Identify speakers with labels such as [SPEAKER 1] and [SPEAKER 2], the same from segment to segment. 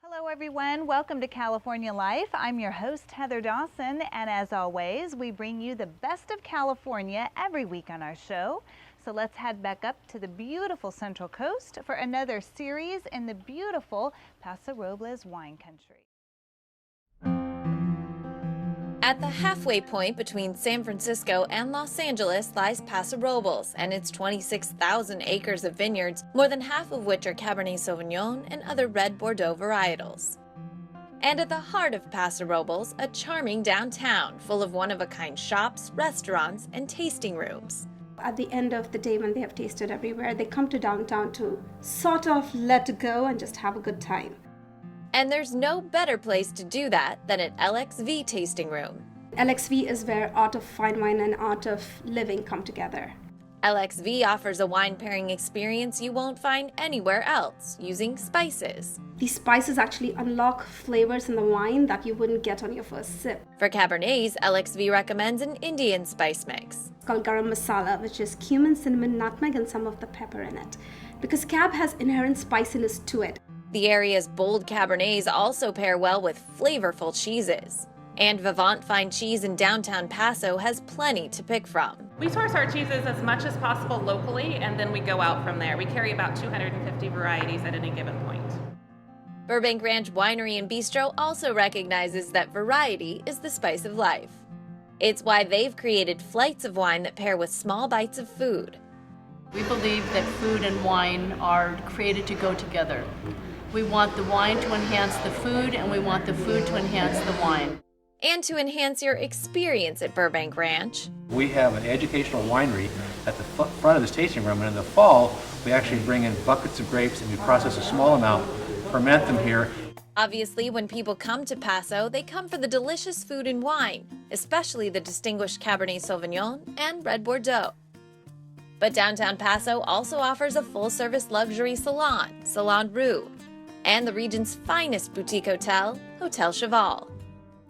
[SPEAKER 1] Hello everyone, welcome to California Life. I'm your host Heather Dawson, and as always we bring you the best of California every week on our show. So let's head back up to the beautiful Central Coast for another series in the beautiful Paso Robles wine country.
[SPEAKER 2] At the halfway point between San Francisco and Los Angeles lies Paso Robles and its 26,000 acres of vineyards, more than half of which are Cabernet Sauvignon and other red Bordeaux varietals. And at the heart of Paso Robles, a charming downtown full of one-of-a-kind shops, restaurants, and tasting rooms.
[SPEAKER 3] At the end of the day, when they have tasted everywhere, they come to downtown to sort of let go and just have a good time.
[SPEAKER 2] And there's no better place to do that than at LXV Tasting Room.
[SPEAKER 3] LXV is where art of fine wine and art of living come together.
[SPEAKER 2] LXV offers a wine pairing experience you won't find anywhere else, using spices.
[SPEAKER 3] These spices actually unlock flavors in the wine that you wouldn't get on your first sip.
[SPEAKER 2] For Cabernets, LXV recommends an Indian spice mix.
[SPEAKER 3] It's called garam masala, which is cumin, cinnamon, nutmeg, and some of the pepper in it. Because Cab has inherent spiciness to it.
[SPEAKER 2] The area's bold Cabernets also pair well with flavorful cheeses. And Vivant Fine Cheese in downtown Paso has plenty to pick from.
[SPEAKER 4] We source our cheeses as much as possible locally, and then we go out from there. We carry about 250 varieties at any given point.
[SPEAKER 2] Burbank Ranch Winery and Bistro also recognizes that variety is the spice of life. It's why they've created flights of wine that pair with small bites of food.
[SPEAKER 5] We believe that food and wine are created to go together. We want the wine to enhance the food, and we want the food to enhance the wine.
[SPEAKER 2] And to enhance your experience at Burbank Ranch.
[SPEAKER 6] We have an educational winery at the front of this tasting room, and in the fall, we actually bring in buckets of grapes and we process a small amount, ferment them here.
[SPEAKER 2] Obviously, when people come to Paso, they come for the delicious food and wine, especially the distinguished Cabernet Sauvignon and red Bordeaux. But downtown Paso also offers a full-service luxury salon, Salon Rue, and the region's finest boutique hotel, Hotel Cheval.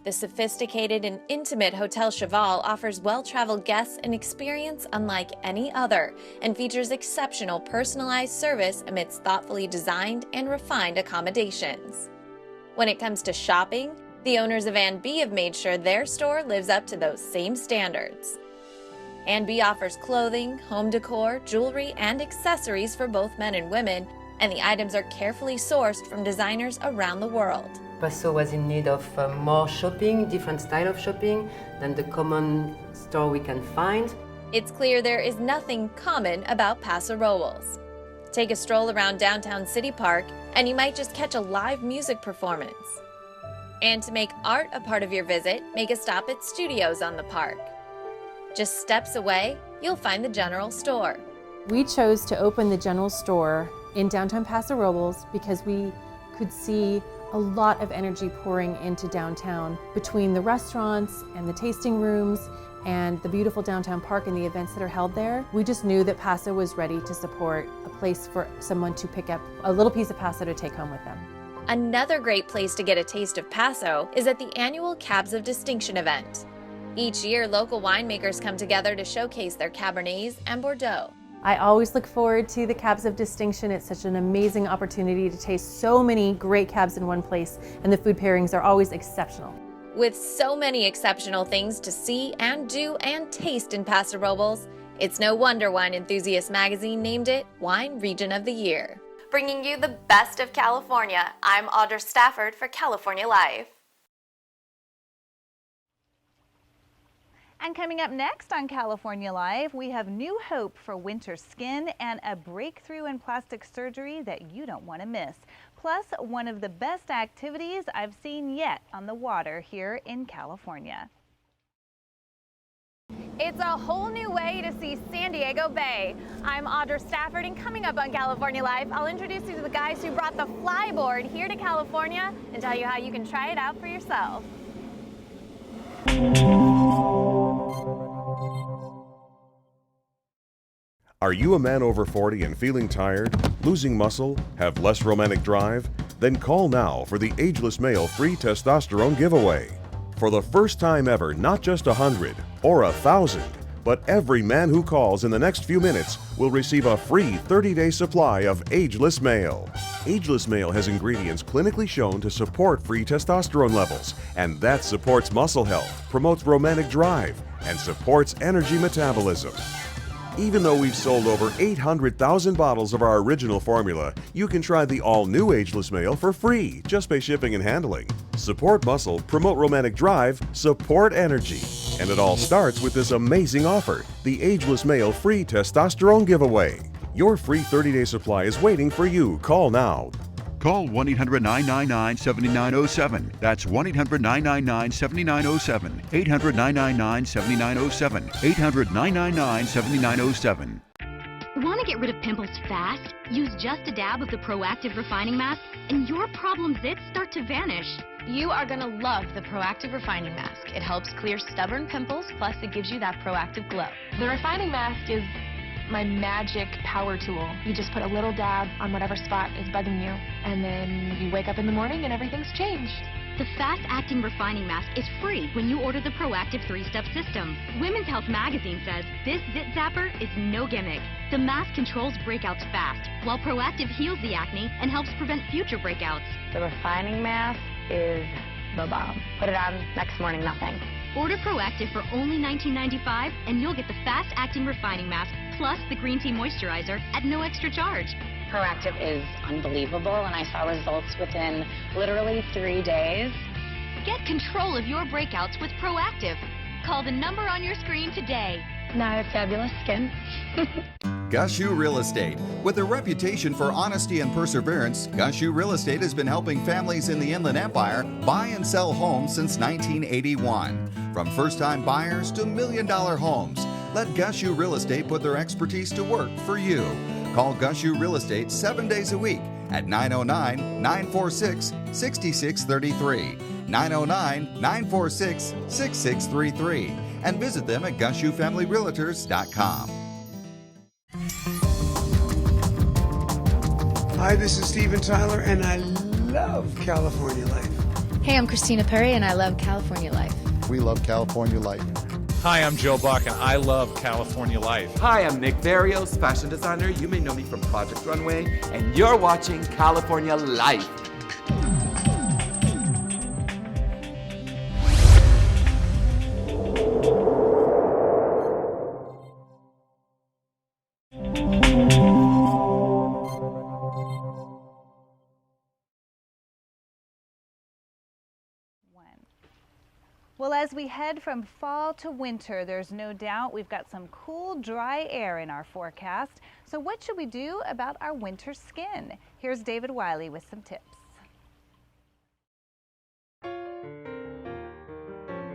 [SPEAKER 2] The sophisticated and intimate Hotel Cheval offers well-traveled guests an experience unlike any other and features exceptional personalized service amidst thoughtfully designed and refined accommodations. When it comes to shopping, the owners of & B have made sure their store lives up to those same standards. & B offers clothing, home decor, jewelry, and accessories for both men and women, and the items are carefully sourced from designers around the world.
[SPEAKER 7] Paso was in need of more shopping, different style of shopping than the common store we can find.
[SPEAKER 2] It's clear there is nothing common about Paso Robles. Take a stroll around downtown City Park and you might just catch a live music performance. And to make art a part of your visit, make a stop at Studios on the park. Just steps away, you'll find the general store.
[SPEAKER 8] We chose to open the general store in downtown Paso Robles because we could see a lot of energy pouring into downtown between the restaurants and the tasting rooms and the beautiful downtown park and the events that are held there. We just knew that Paso was ready to support a place for someone to pick up a little piece of Paso to take home with them.
[SPEAKER 2] Another great place to get a taste of Paso is at the annual Cabs of Distinction event. Each year, local winemakers come together to showcase their Cabernets and Bordeaux.
[SPEAKER 8] I always look forward to the Cabs of Distinction. It's such an amazing opportunity to taste so many great cabs in one place, and the food pairings are always exceptional.
[SPEAKER 2] With so many exceptional things to see and do and taste in Paso Robles, it's no wonder Wine Enthusiast magazine named it Wine Region of the Year. Bringing you the best of California, I'm Audra Stafford for California Life.
[SPEAKER 1] And coming up next on California Live, we have new hope for winter skin and a breakthrough in plastic surgery that you don't want to miss. Plus, one of the best activities I've seen yet on the water here in California.
[SPEAKER 2] It's a whole new way to see San Diego Bay. I'm Audra Stafford, and coming up on California Life, I'll introduce you to the guys who brought the Flyboard here to California and tell you how you can try it out for yourself.
[SPEAKER 9] Are you a man over 40 and feeling tired, losing muscle, have less romantic drive? Then call now for the Ageless Male Free Testosterone Giveaway. For the first time ever, not just 100 or 1,000, but every man who calls in the next few minutes will receive a free 30-day supply of Ageless Male. Ageless Male has ingredients clinically shown to support free testosterone levels, and that supports muscle health, promotes romantic drive, and supports energy metabolism. Even though we've sold over 800,000 bottles of our original formula, you can try the all-new Ageless Male for free just by shipping and handling. Support muscle, promote romantic drive, support energy. And it all starts with this amazing offer, the Ageless Male Free Testosterone Giveaway. Your free 30-day supply is waiting for you. Call now.
[SPEAKER 10] Call 1-800-999-7907. That's 1-800-999-7907. 800-999-7907. 800-999-7907.
[SPEAKER 11] Want to get rid of pimples fast? Use just a dab of the Proactive Refining Mask and your problem zits start to vanish.
[SPEAKER 12] You are going to love the Proactive Refining Mask. It helps clear stubborn pimples, plus it gives you that proactive glow. The Refining Mask is my magic power tool. You just put a little dab on whatever spot is bugging you, and then you wake up in the morning and everything's changed.
[SPEAKER 11] The fast-acting refining mask is free when you order the Proactive 3-Step System. Women's Health magazine says this zit zapper is no gimmick. The mask controls breakouts fast, while Proactive heals the acne and helps prevent future breakouts.
[SPEAKER 12] The refining mask is the bomb. Put it on, next morning, nothing.
[SPEAKER 11] Order Proactive for only $19.95, and you'll get the fast-acting refining mask plus the green tea moisturizer at no extra charge.
[SPEAKER 12] Proactive is unbelievable, and I saw results within literally 3 days.
[SPEAKER 11] Get control of your breakouts with Proactive. Call the number on your screen today.
[SPEAKER 12] Now I have fabulous skin.
[SPEAKER 13] Gushu Real Estate. With a reputation for honesty and perseverance, Gushu Real Estate has been helping families in the Inland Empire buy and sell homes since 1981. From first-time buyers to million-dollar homes, let Gushu Real Estate put their expertise to work for you. Call Gushu Real Estate 7 days a week at 909-946-6633, 909-946-6633, and visit them at GushuFamilyRealtors.com.
[SPEAKER 14] Hi, this is Steven Tyler, and I love California Life.
[SPEAKER 15] Hey, I'm Christina Perry, and I love California Life.
[SPEAKER 16] We love California Life.
[SPEAKER 17] Hi, I'm Joe Buck, and I love California Life.
[SPEAKER 18] Hi, I'm Nick Barrios, fashion designer. You may know me from Project Runway, and you're watching California Life.
[SPEAKER 1] Well, as we head from fall to winter, there's no doubt we've got some cool, dry air in our forecast. So what should we do about our winter skin? Here's David Wiley with some tips.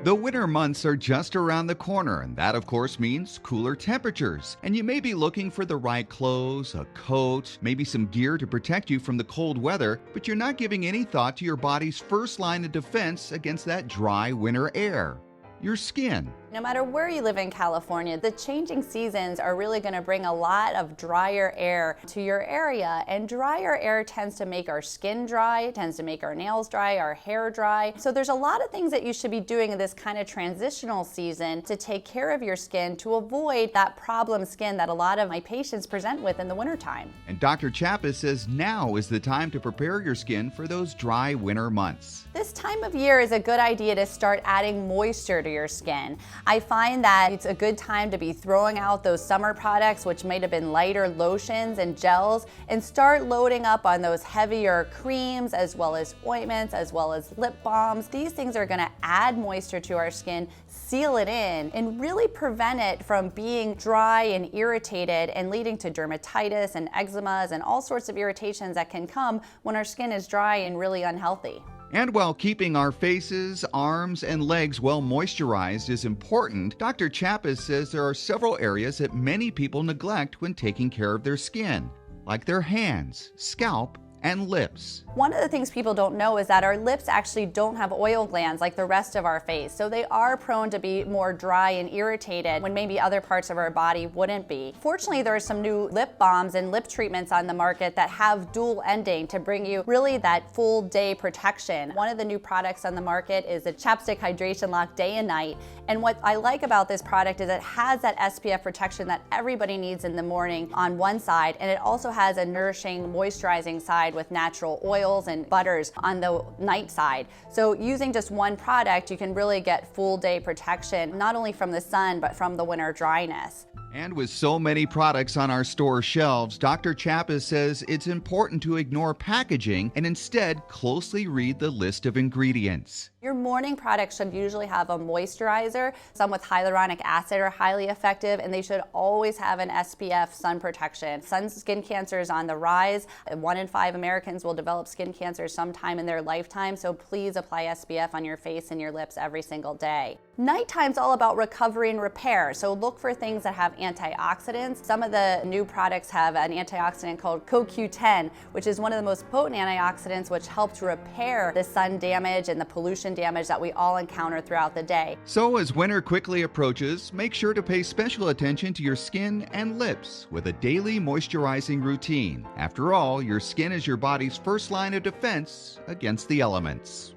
[SPEAKER 13] The winter months are just around the corner, and that of course means cooler temperatures. And you may be looking for the right clothes, a coat, maybe some gear to protect you from the cold weather, but you're not giving any thought to your body's first line of defense against that dry winter air: your skin.
[SPEAKER 19] No matter where you live in California, the changing seasons are really going to bring a lot of drier air to your area, and drier air tends to make our skin dry, tends to make our nails dry, our hair dry. So there's a lot of things that you should be doing in this kind of transitional season to take care of your skin to avoid that problem skin that a lot of my patients present with in the wintertime.
[SPEAKER 13] And Dr. Chappas says now is the time to prepare your skin for those dry winter months.
[SPEAKER 19] This time of year is a good idea to start adding moisture to your skin. I find that it's a good time to be throwing out those summer products, which might have been lighter lotions and gels, and start loading up on those heavier creams, as well as ointments, as well as lip balms. These things are going to add moisture to our skin, seal it in, and really prevent it from being dry and irritated and leading to dermatitis and eczemas and all sorts of irritations that can come when our skin is dry and really unhealthy.
[SPEAKER 13] And while keeping our faces, arms, and legs well moisturized is important, Dr. Chappis says there are several areas that many people neglect when taking care of their skin, like their hands, scalp, and lips.
[SPEAKER 19] One of the things people don't know is that our lips actually don't have oil glands like the rest of our face, so they are prone to be more dry and irritated when maybe other parts of our body wouldn't be. Fortunately, there are some new lip balms and lip treatments on the market that have dual ending to bring you really that full day protection. One of the new products on the market is the Chapstick Hydration Lock Day and Night, and what I like about this product is it has that SPF protection that everybody needs in the morning on one side, and it also has a nourishing, moisturizing side with natural oils and butters on the night side. So using just one product, you can really get full day protection, not only from the sun, but from the winter dryness.
[SPEAKER 13] And with so many products on our store shelves, Dr. Chappis says it's important to ignore packaging and instead closely read the list of ingredients.
[SPEAKER 19] Your morning products should usually have a moisturizer. Some with hyaluronic acid are highly effective, and they should always have an SPF sun protection. Skin cancer is on the rise. 1 in 5 Americans will develop skin cancer sometime in their lifetime, so please apply SPF on your face and your lips every single day. Nighttime's all about recovery and repair, so look for things that have antioxidants. Some of the new products have an antioxidant called CoQ10, which is one of the most potent antioxidants, which helps repair the sun damage and the pollution damage that we all encounter throughout the day.
[SPEAKER 13] So as winter quickly approaches, make sure to pay special attention to your skin and lips with a daily moisturizing routine. After all, your skin is your body's first line of defense against the elements.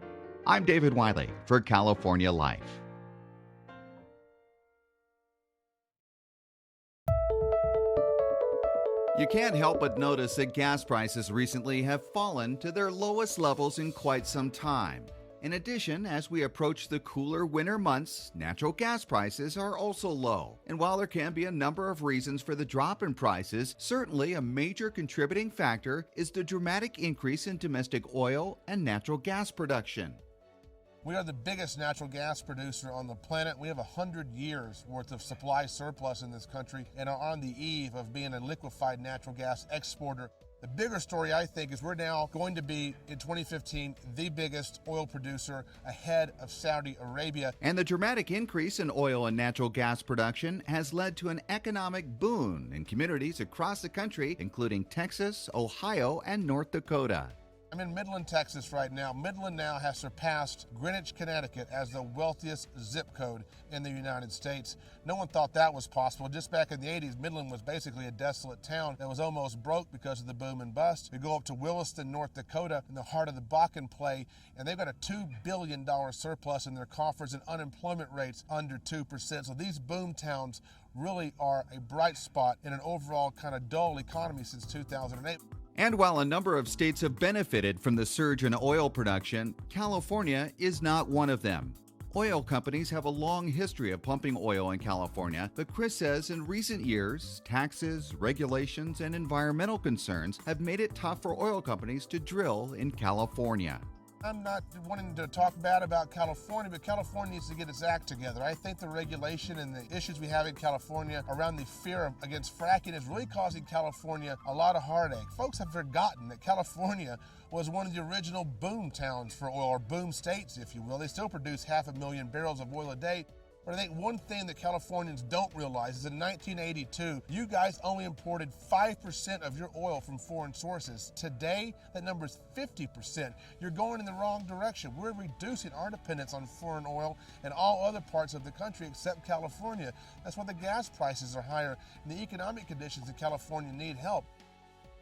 [SPEAKER 13] I'm David Wiley for California Life. You can't help but notice that gas prices recently have fallen to their lowest levels in quite some time. In addition, as we approach the cooler winter months, natural gas prices are also low. And while there can be a number of reasons for the drop in prices, certainly a major contributing factor is the dramatic increase in domestic oil and natural gas production.
[SPEAKER 10] We are the biggest natural gas producer on the planet. We have 100 years worth of supply surplus in this country and are on the eve of being a liquefied natural gas exporter. The bigger story, I think, is we're now going to be, in 2015, the biggest oil producer ahead of Saudi Arabia.
[SPEAKER 13] And the dramatic increase in oil and natural gas production has led to an economic boom in communities across the country, including Texas, Ohio, and North Dakota.
[SPEAKER 10] I'm in Midland, Texas right now. Midland now has surpassed Greenwich, Connecticut as the wealthiest zip code in the United States. No one thought that was possible. Just back in the 80s, Midland was basically a desolate town that was almost broke because of the boom and bust. We go up to Williston, North Dakota, in the heart of the Bakken play, and they've got a $2 billion surplus in their coffers and unemployment rates under 2%. So these boom towns really are a bright spot in an overall kind of dull economy since 2008.
[SPEAKER 13] And while a number of states have benefited from the surge in oil production, California is not one of them. Oil companies have a long history of pumping oil in California, but Chris says in recent years, taxes, regulations, and environmental concerns have made it tough for oil companies to drill in California.
[SPEAKER 10] I'm not wanting to talk bad about California, but California needs to get its act together. I think the regulation and the issues we have in California around the fear against fracking is really causing California a lot of heartache. Folks have forgotten that California was one of the original boom towns for oil, or boom states, if you will. They still produce 500,000 barrels of oil a day. But I think one thing that Californians don't realize is in 1982, you guys only imported 5% of your oil from foreign sources. Today, that number is 50%. You're going in the wrong direction. We're reducing our dependence on foreign oil in all other parts of the country except California. That's why the gas prices are higher, and the economic conditions in California need help.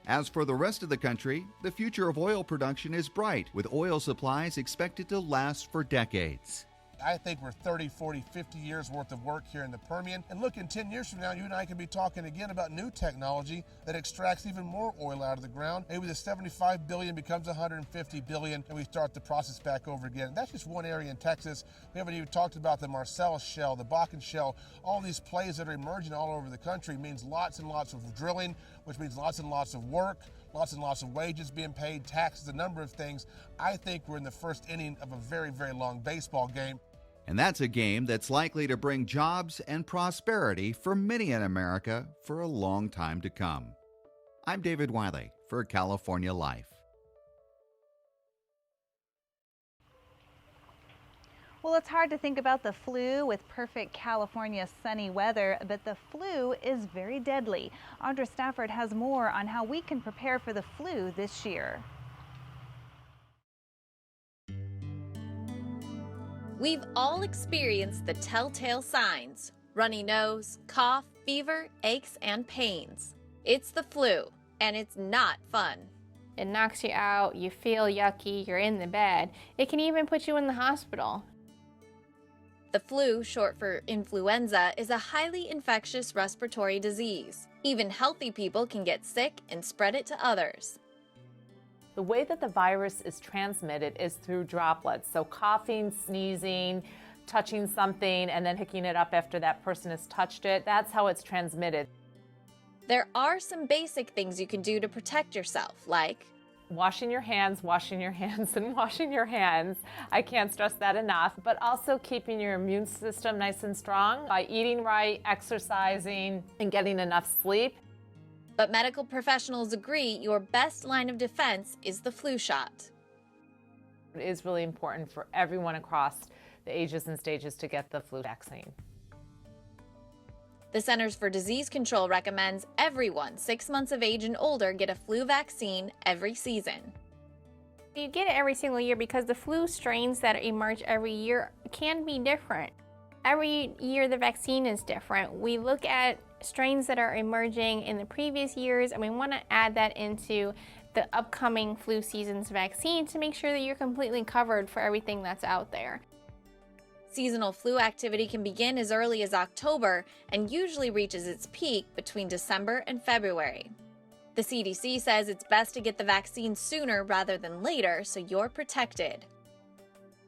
[SPEAKER 13] As for the rest of the country, the future of oil production is bright, with oil supplies expected to last for decades.
[SPEAKER 10] I think we're 30, 40, 50 years worth of work here in the Permian. And look, in 10 years from now, you and I can be talking again about new technology that extracts even more oil out of the ground. Maybe the 75 billion becomes 150 billion and we start the process back over again. And that's just one area in Texas. We haven't even talked about the Marcellus Shale, the Bakken Shale. All these plays that are emerging all over the country means lots and lots of drilling, which means lots and lots of work, lots and lots of wages being paid, taxes, a number of things. I think we're in the first inning of a very, very long baseball game.
[SPEAKER 13] And that's a game that's likely to bring jobs and prosperity for many in America for a long time to come. I'm David Wiley for California Life.
[SPEAKER 1] Well, it's hard to think about the flu with perfect California sunny weather, but the flu is very deadly. Audra Stafford has more on how we can prepare for the flu this year.
[SPEAKER 2] We've all experienced the telltale signs: runny nose, cough, fever, aches, and pains. It's the flu, and it's not fun.
[SPEAKER 20] It knocks you out, you feel yucky, you're in the bed. It can even put you in the hospital.
[SPEAKER 2] The flu, short for influenza, is a highly infectious respiratory disease. Even healthy people can get sick and spread it to others.
[SPEAKER 21] The way that the virus is transmitted is through droplets. So coughing, sneezing, touching something, and then picking it up after that person has touched it. That's how it's transmitted.
[SPEAKER 2] There are some basic things you can do to protect yourself, like
[SPEAKER 21] washing your hands, and washing your hands. I can't stress that enough. But also keeping your immune system nice and strong by eating right, exercising, and getting enough sleep.
[SPEAKER 2] But medical professionals agree your best line of defense is the flu shot.
[SPEAKER 21] It is really important for everyone across the ages and stages to get the flu vaccine.
[SPEAKER 2] The Centers for Disease Control recommends everyone 6 months of age and older get a flu vaccine every season.
[SPEAKER 20] You get it every single year because the flu strains that emerge every year can be different. Every year the vaccine is different. We look at strains that are emerging in the previous years and we want to add that into the upcoming flu season's vaccine to make sure that you're completely covered for everything that's out there.
[SPEAKER 2] Seasonal flu activity can begin as early as October and usually reaches its peak between December and February. The CDC says it's best to get the vaccine sooner rather than later so you're protected.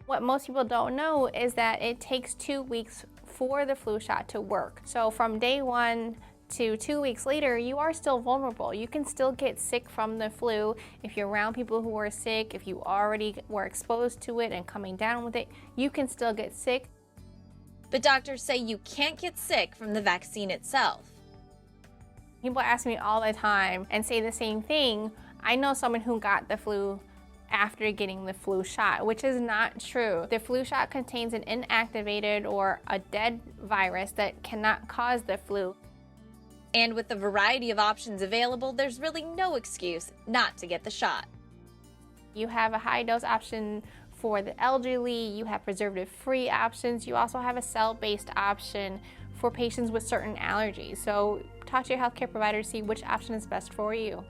[SPEAKER 20] What most people don't know is that it takes 2 weeks for the flu shot to work. So from day 1 to 2 weeks later, you are still vulnerable. You can still get sick from the flu. If you're around people who are sick, if you already were exposed to it and coming down with it, you can still get sick.
[SPEAKER 2] But doctors say you can't get sick from the vaccine itself.
[SPEAKER 20] People ask me all the time and say the same thing. I know someone who got the flu after getting the flu shot, which is not true. The flu shot contains an inactivated or a dead virus that cannot cause the flu.
[SPEAKER 2] And with the variety of options available, there's really no excuse not to get the shot.
[SPEAKER 20] You have a high dose option for the elderly, you have preservative-free options, you also have a cell-based option for patients with certain allergies. So talk to your healthcare provider to see which option is best for you.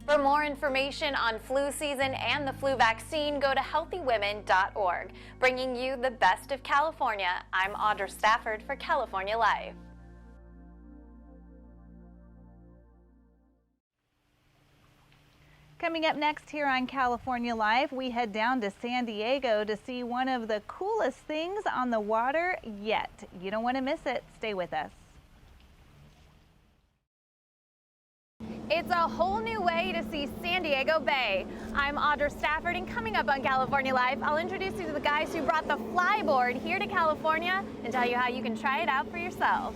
[SPEAKER 2] For more information on flu season and the flu vaccine, go to healthywomen.org. Bringing you the best of California, I'm Audra Stafford for California Life.
[SPEAKER 1] Coming up next here on California Life, we head down to San Diego to see one of the coolest things on the water yet. You don't want to miss it. Stay with us.
[SPEAKER 2] It's a whole new way to see San Diego Bay. I'm Audra Stafford, and coming up on California Life, I'll introduce you to the guys who brought the Flyboard here to California and tell you how you can try it out for yourself.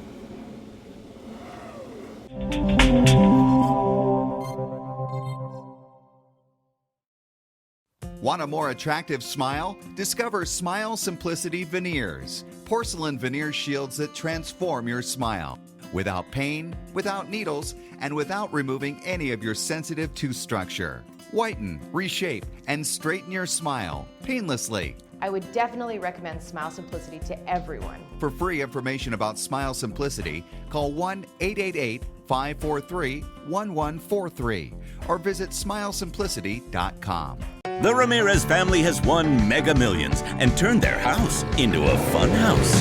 [SPEAKER 13] Want a more attractive smile? Discover Smile Simplicity Veneers. Porcelain veneer shields that transform your smile. Without pain, without needles, and without removing any of your sensitive tooth structure. Whiten, reshape, and straighten your smile painlessly.
[SPEAKER 22] I would definitely recommend Smile Simplicity to everyone.
[SPEAKER 13] For free information about Smile Simplicity, call 1-888-543-1143 or visit smilesimplicity.com.
[SPEAKER 23] The Ramirez family has won Mega Millions and turned their house into a fun house.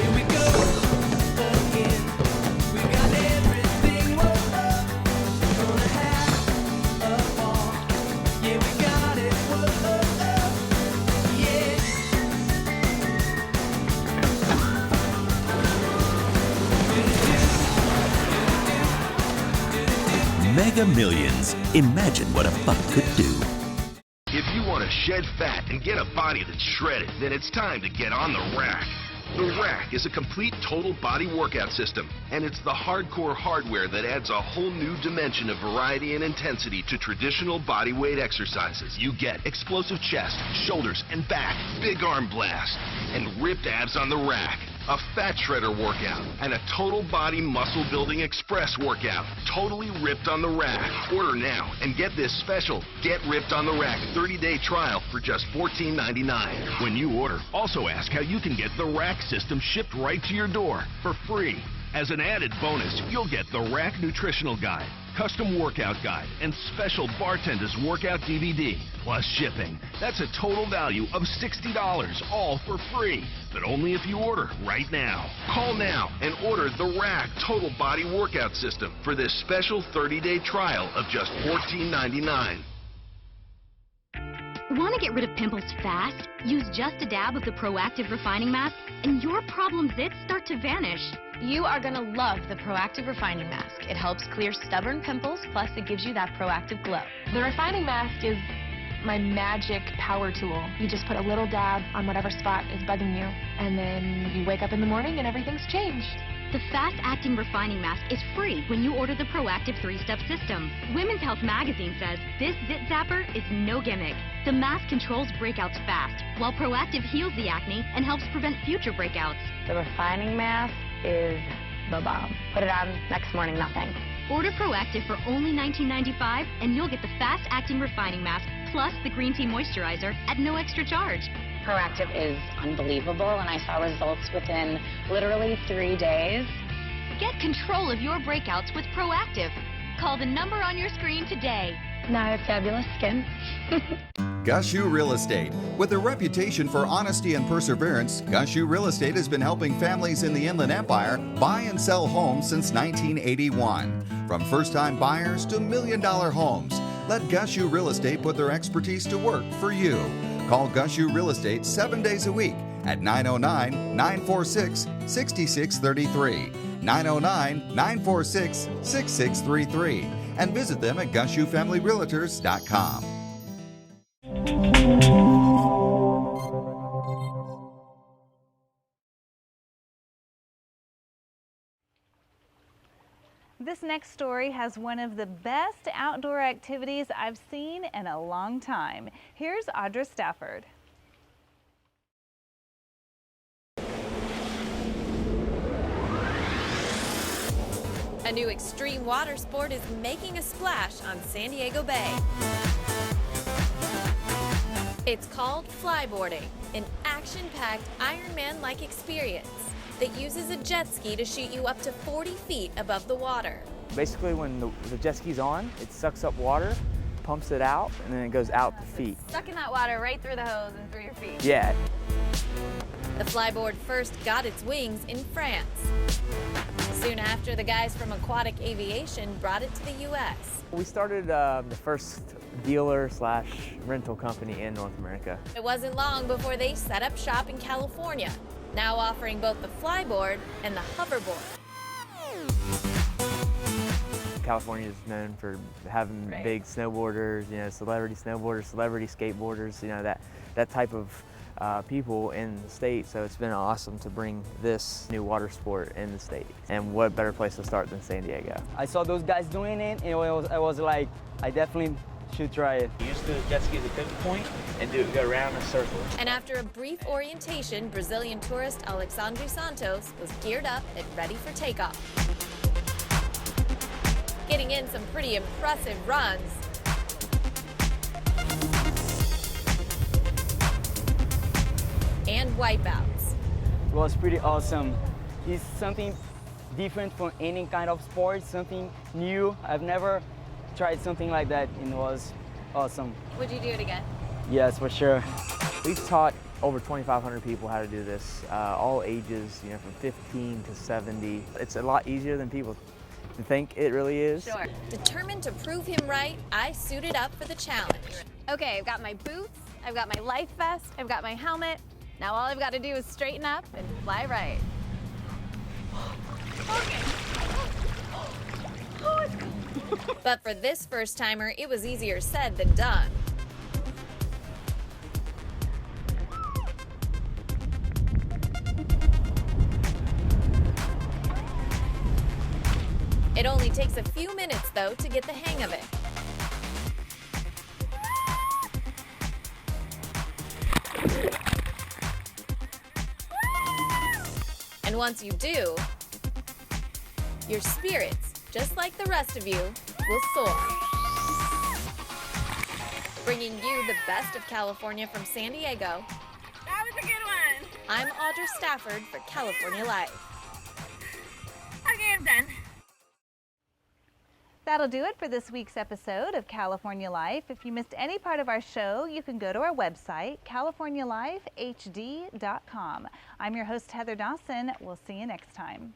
[SPEAKER 24] Here we go again. We got everything. Whoa, we're gonna have a ball. Yeah, we got it. Whoa, yeah.
[SPEAKER 23] Mega Millions. Imagine what a buck could do.
[SPEAKER 25] If you want to shed fat and get a body that's shredded, then it's time to get on the rack.
[SPEAKER 3] The Rack is a complete total body workout system, and it's the hardcore hardware that adds a whole new dimension of variety and intensity to traditional body weight exercises. You get explosive chest, shoulders, and back, big arm blast, and ripped abs on the Rack. A fat shredder workout, and a total body muscle building express workout. Totally ripped on the Rack. Order now and get this special Get Ripped on the Rack 30-day trial for just $14.99. When you order, also ask how you can get the Rack system shipped right to your door for free. As an added bonus, you'll get the Rack Nutritional Guide, custom workout guide, and special Bartender's Workout DVD, plus shipping. That's a total value of $60, all for free, but only if you order right now. Call now and order the Rack Total Body Workout System for this special 30-day trial of just $14.99.
[SPEAKER 11] Want to get rid of pimples fast? Use just a dab of the Proactive Refining Mask and your problem zits start to vanish.
[SPEAKER 12] You are going to love the Proactive Refining Mask. It helps clear stubborn pimples, plus it gives you that proactive glow. The refining mask is my magic power tool. You just put a little dab on whatever spot is bugging you, and then you wake up in the morning and everything's changed.
[SPEAKER 11] The fast-acting refining mask is free when you order the Proactive 3-Step System. Women's Health magazine says this zit zapper is no gimmick. The mask controls breakouts fast, while Proactive heals the acne and helps prevent future breakouts.
[SPEAKER 4] The refining mask is the bomb. Put it on, next morning, nothing.
[SPEAKER 11] Order Proactive for only $19.95 and you'll get the fast-acting refining mask plus the green tea moisturizer at no extra charge.
[SPEAKER 4] Proactive is unbelievable, and I saw results within literally 3 days.
[SPEAKER 11] Get control of your breakouts with Proactive. Call the number on your screen today.
[SPEAKER 4] Now I have fabulous skin.
[SPEAKER 13] Gushu Real Estate. With a reputation for honesty and perseverance, Gushu Real Estate has been helping families in the Inland Empire buy and sell homes since 1981. From first-time buyers to million-dollar homes, let Gushu Real Estate put their expertise to work for you. Call Gushu Real Estate 7 days a week at 909-946-6633, 909-946-6633, and visit them at GushuFamilyRealtors.com.
[SPEAKER 1] This next story has one of the best outdoor activities I've seen in a long time. Here's Audra Stafford.
[SPEAKER 2] A new extreme water sport is making a splash on San Diego Bay. It's called Flyboarding, an action-packed Ironman-like experience that uses a jet ski to shoot you up to 40 feet above the water.
[SPEAKER 5] Basically, when the jet ski's on, it sucks up water, pumps it out, and then it goes out the feet.
[SPEAKER 20] Sucking that water right through the hose and through your feet.
[SPEAKER 5] Yeah.
[SPEAKER 2] The flyboard first got its wings in France. Soon after, the guys from Aquatic Aviation brought it to the U.S.
[SPEAKER 5] We started the first dealer/rental company in North America.
[SPEAKER 2] It wasn't long before they set up shop in California, now offering both the flyboard and the hoverboard.
[SPEAKER 5] California is known for having big snowboarders, celebrity snowboarders, celebrity skateboarders, that type of people in the state. So it's been awesome to bring this new water sport in the state. And what better place to start than San Diego?
[SPEAKER 6] I saw those guys doing it, and I was like, I definitely should try it.
[SPEAKER 5] You use the jet ski as a pivot point and go around a circle.
[SPEAKER 2] And after a brief orientation, Brazilian tourist Alexandre Santos was geared up and ready for takeoff. Getting in some pretty impressive runs. And wipeouts.
[SPEAKER 6] It was pretty awesome. It's something different from any kind of sport, something new. I've never tried something like that, and it was awesome.
[SPEAKER 20] Would you do it again?
[SPEAKER 6] Yes, for sure.
[SPEAKER 5] We've taught over 2,500 people how to do this, all ages, from 15 to 70. It's a lot easier than people think it really is.
[SPEAKER 2] Sure. Determined to prove him right, I suited up for the challenge.
[SPEAKER 20] Okay, I've got my boots, I've got my life vest, I've got my helmet. Now all I've got to do is straighten up and fly right. Okay. Oh, it's cool.
[SPEAKER 2] But for this first timer, it was easier said than done. takes a few minutes, though, to get the hang of it. And once you do, your spirits, just like the rest of you, will soar. Bringing you the best of California from San Diego.
[SPEAKER 7] That was a good one.
[SPEAKER 2] I'm Audra Stafford for California Life.
[SPEAKER 7] Okay, I'm done.
[SPEAKER 1] That'll do it for this week's episode of California Life. If you missed any part of our show, you can go to our website, californialifehd.com. I'm your host, Heather Dawson. We'll see you next time.